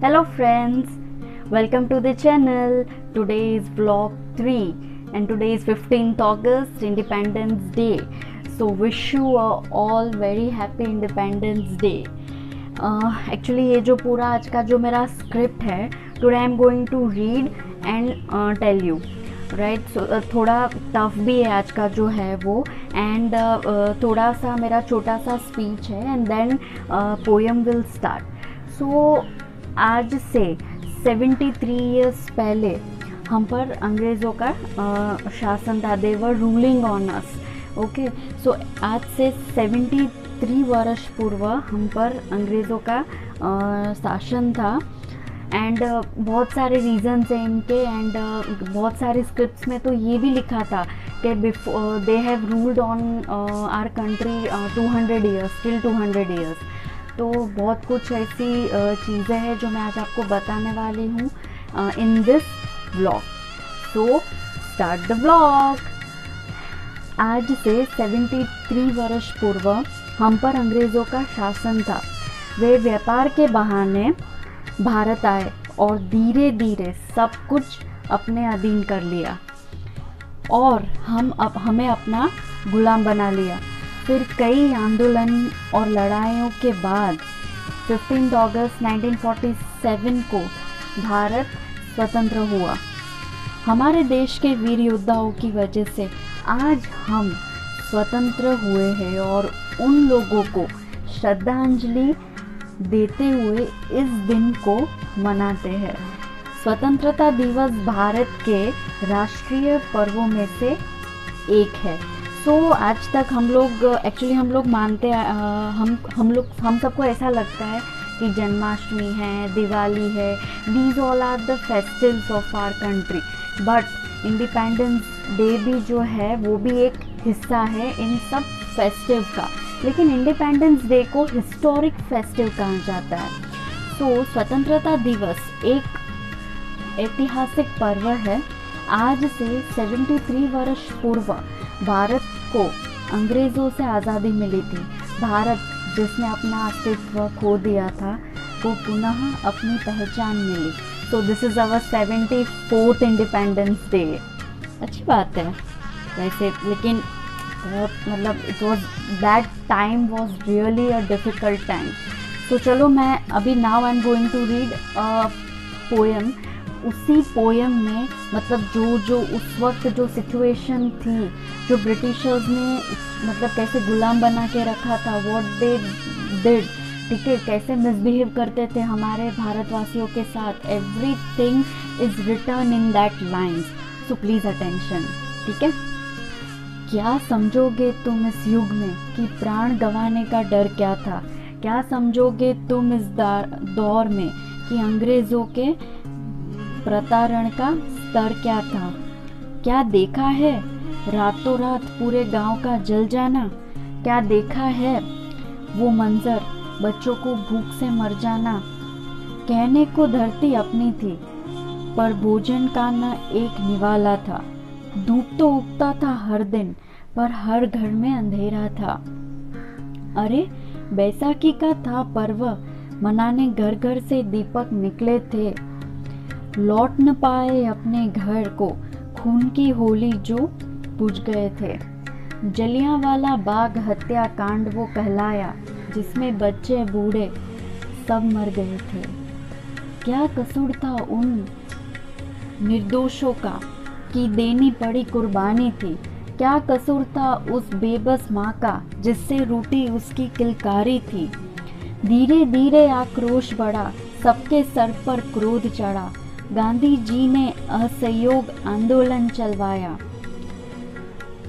Hello friends, welcome to the channel. Today is vlog 3 and today is 15th August, Independence Day. So wish you all very happy Independence Day. Actually ये जो पूरा आज का जो मेरा script है, today I am going to read and tell you. Right थोड़ा tough भी है आज का जो है वो एंड थोड़ा सा मेरा छोटा सा स्पीच है and then poem will start. So आज से 73 इयर्स पहले हम पर अंग्रेज़ों का शासन था. They were ruling on us. Okay, so आज से 73 वर्ष पूर्व हम पर अंग्रेज़ों का शासन था एंड बहुत सारे रीजंस हैं इनके एंड बहुत सारे स्क्रिप्ट्स में तो ये भी लिखा था कि they have ruled on our country 200 years till 200 years. तो बहुत कुछ ऐसी चीज़ें हैं जो मैं आज आपको बताने वाली हूँ in this vlog. So start the vlog. आज से 73 वर्ष पूर्व हम पर अंग्रेज़ों का शासन था. वे व्यापार के बहाने भारत आए और धीरे धीरे सब कुछ अपने अधीन कर लिया और हमें अपना गुलाम बना लिया. फिर कई आंदोलन और लड़ाइयों के बाद 15 अगस्त 1947 को भारत स्वतंत्र हुआ. हमारे देश के वीर योद्धाओं की वजह से आज हम स्वतंत्र हुए हैं और उन लोगों को श्रद्धांजलि देते हुए इस दिन को मनाते हैं. स्वतंत्रता दिवस भारत के राष्ट्रीय पर्वों में से एक है. आज तक हम लोग मानते हैं, हम सबको ऐसा लगता है कि जन्माष्टमी है, दिवाली है, these all are the festivals of our country. But independence day भी जो है वो भी एक हिस्सा है इन सब फेस्टिव का. लेकिन इंडिपेंडेंस डे को हिस्टोरिक फेस्टिव कहा जाता है. स्वतंत्रता दिवस एक ऐतिहासिक पर्व है. आज से 73 वर्ष पूर्व भारत को अंग्रेज़ों से आज़ादी मिली थी. भारत जिसने अपना अस्तित्व खो दिया था को पुनः अपनी पहचान मिली. So this is our 74th independence day. अच्छी बात है वैसे, लेकिन मतलब it was that time was really a difficult time. तो चलो मैं अभी now I am going to read a poem. उसी पोएम में मतलब जो उस वक्त जो सिचुएशन थी, जो ब्रिटिशर्स ने मतलब कैसे गुलाम बना के रखा था, व्हाट दे डिड, ठीक है, कैसे मिसबिहेव करते थे हमारे भारतवासियों के साथ. Everything is return in that lines. So please attention. ठीक है. क्या समझोगे तुम इस युग में कि प्राण गंवाने का डर क्या था? क्या समझोगे तुम इस दौर में कि अंग्रेज़ों के प्रताड़ना का स्तर क्या था? क्या देखा है रातों रात पूरे गांव का जल जाना? क्या देखा है वो मंजर बच्चों को भूख से मर जाना? कहने को धरती अपनी थी पर भोजन का न एक निवाला था. धूप तो उगता था हर दिन पर हर घर में अंधेरा था. अरे बैसाखी का था पर्व, मनाने घर घर से दीपक निकले थे. लौट न पाए अपने घर को खून की होली जो बुझ गए थे. जलियांवाला बाग हत्याकांड वो कहलाया जिसमें बच्चे बूढ़े सब मर गए थे. क्या कसूर था उन निर्दोषों का कि देनी पड़ी कुर्बानी थी? क्या कसूर था उस बेबस माँ का जिससे रूठी उसकी किलकारी थी? धीरे धीरे आक्रोश बढ़ा, सबके सर पर क्रोध चढ़ा. गांधी जी ने असहयोग आंदोलन चलवाया,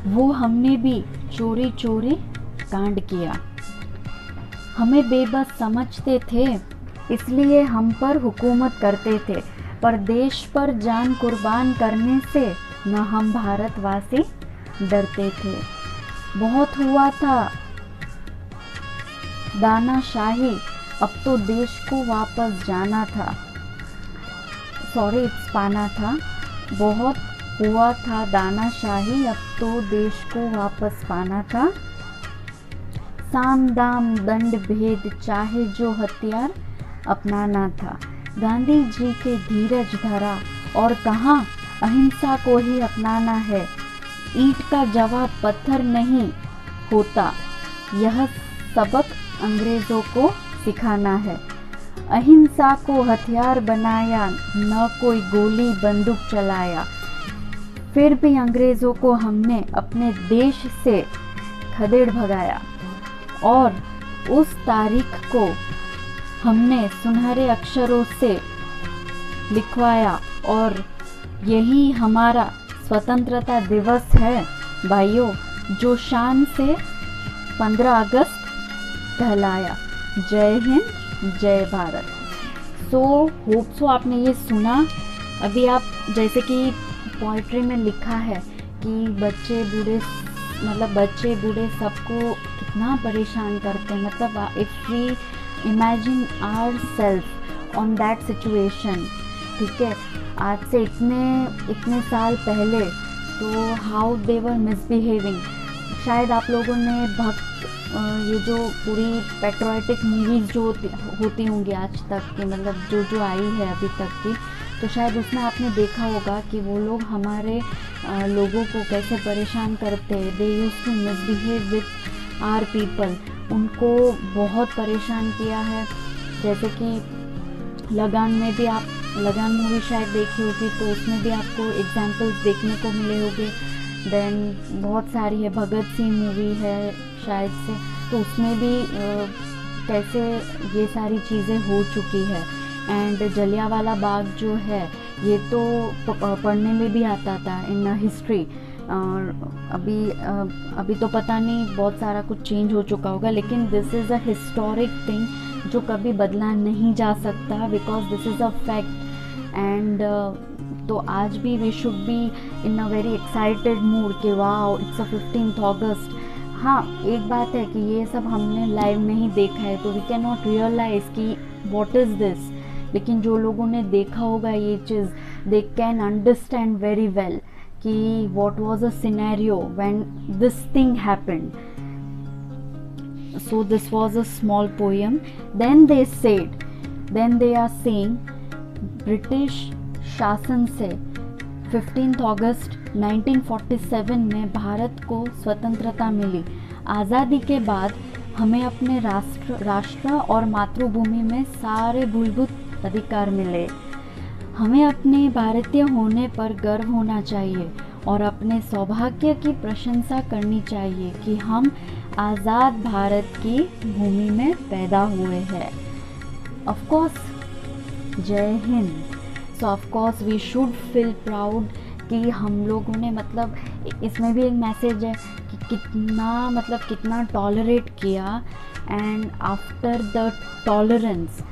वो हमने भी चोरी चोरी कांड किया. हमें बेबस समझते थे इसलिए हम पर हुकूमत करते थे, पर देश पर जान कुर्बान करने से न हम भारतवासी डरते थे. बहुत हुआ था दानाशाही, अब तो देश को वापस जाना था. पाना था. बहुत हुआ था दानाशाही, अब तो देश को वापस पाना था. साम दाम दंड भेद चाहे जो हथियार अपनाना था. गांधी जी के धीरज धरा और कहा अहिंसा को ही अपनाना है। ईंट का जवाब पत्थर नहीं होता, यह सबक अंग्रेजों को सिखाना है। अहिंसा को हथियार बनाया, न कोई गोली बंदूक चलाया। फिर भी अंग्रेजों को हमने अपने देश से खदेड़ भगाया और उस तारीख को हमने सुनहरे अक्षरों से लिखवाया और यही हमारा स्वतंत्रता दिवस है भाइयों, जो शान से 15 अगस्त कहलाया। जय हिंद, जय भारत। सो होप सो आपने ये सुना। अभी आप जैसे कि पोइट्री में लिखा है कि बच्चे बूढ़े सबको कितना परेशान करते हैं। मतलब if we imagine ourself on that situation, ठीक है, आज से इतने साल पहले, तो हाउ दे वर मिसबिहेविंग। शायद आप लोगों ने ये जो पूरी पेट्रियोटिक मूवीज़ जो होती होंगी आज तक की, मतलब जो आई है अभी तक की, तो शायद उसमें आपने देखा होगा कि वो लोग हमारे लोगों को कैसे परेशान करते हैं। They used to misbehave with our people. उनको बहुत परेशान किया है। जैसे कि लगान में भी आप लगान मूवी शायद देखी होगी, तो उसमें भी आपको एग्जाम्पल्स देखने को मिले होंगे। देन बहुत सारी है, भगत सिंह मूवी है शायद से, तो उसमें भी कैसे ये सारी चीज़ें हो चुकी है। एंड जलियांवाला बाग जो है, ये तो पढ़ने में भी आता था इन हिस्ट्री। अभी तो पता नहीं, बहुत सारा कुछ चेंज हो चुका होगा, लेकिन this is a historic thing जो कभी बदला नहीं जा सकता, because this is a fact. And तो आज भी we should be in a very excited mood कि wow it's a 15th August. हाँ, एक बात है कि ये सब हमने लाइव नहीं देखा है, तो वी कैन नॉट रियलाइज कि व्हाट इज़ दिस। लेकिन जो लोगों ने देखा होगा ये चीज़, they can understand very well कि what was a scenario when this thing happened. So this was a small poem. Then they are saying British शासन से 15th अगस्त 1947 में भारत को स्वतंत्रता मिली। आज़ादी के बाद हमें अपने राष्ट्र और मातृभूमि में सारे मूलभूत अधिकार मिले। हमें अपने भारतीय होने पर गर्व होना चाहिए और अपने सौभाग्य की प्रशंसा करनी चाहिए कि हम आज़ाद भारत की भूमि में पैदा हुए हैं। ऑफ कोर्स, जय हिंद। So of course we should feel proud कि हम लोगों ने, मतलब इसमें भी एक मैसेज है कि कितना टॉलरेट किया। And after the tolerance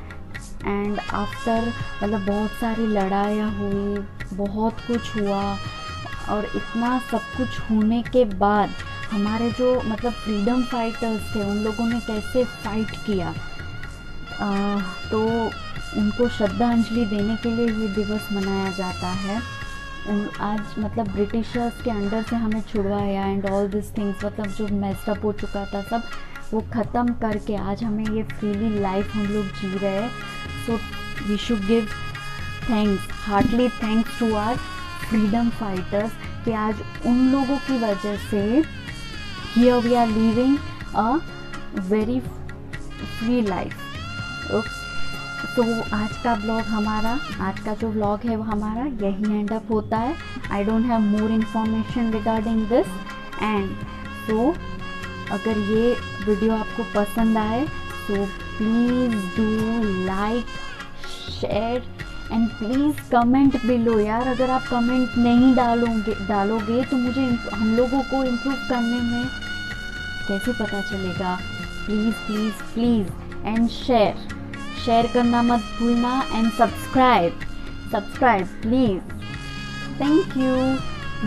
and after, मतलब बहुत सारी लड़ाइयाँ हुई, बहुत कुछ हुआ, और इतना सब कुछ होने के बाद हमारे जो फ्रीडम फाइटर्स थे, उन लोगों ने कैसे फाइट किया, तो उनको श्रद्धांजलि देने के लिए ये दिवस मनाया जाता है। आज ब्रिटिशर्स के अंडर से हमें छुड़वाया एंड ऑल दिस थिंग्स, जो मेस्ड अप हो चुका था सब, वो ख़त्म करके आज हमें ये फ्रीली लाइफ हम लोग जी रहे हैं। So we should give thanks, heartly thanks to our freedom fighters कि आज उन लोगों की वजह से here we are living a very free life. तो आज का जो व्लॉग है वो हमारा यही एंड अप होता है। I don't have more information regarding this. And so अगर ये वीडियो आपको पसंद आए तो please do like, share and please comment below. यार, अगर आप कमेंट नहीं डालोगे तो मुझे हम लोगों को इम्प्रूव करने में कैसे पता चलेगा। Please please please and share करना मत भूलना। And subscribe please. Thank you,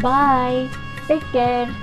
bye, take care.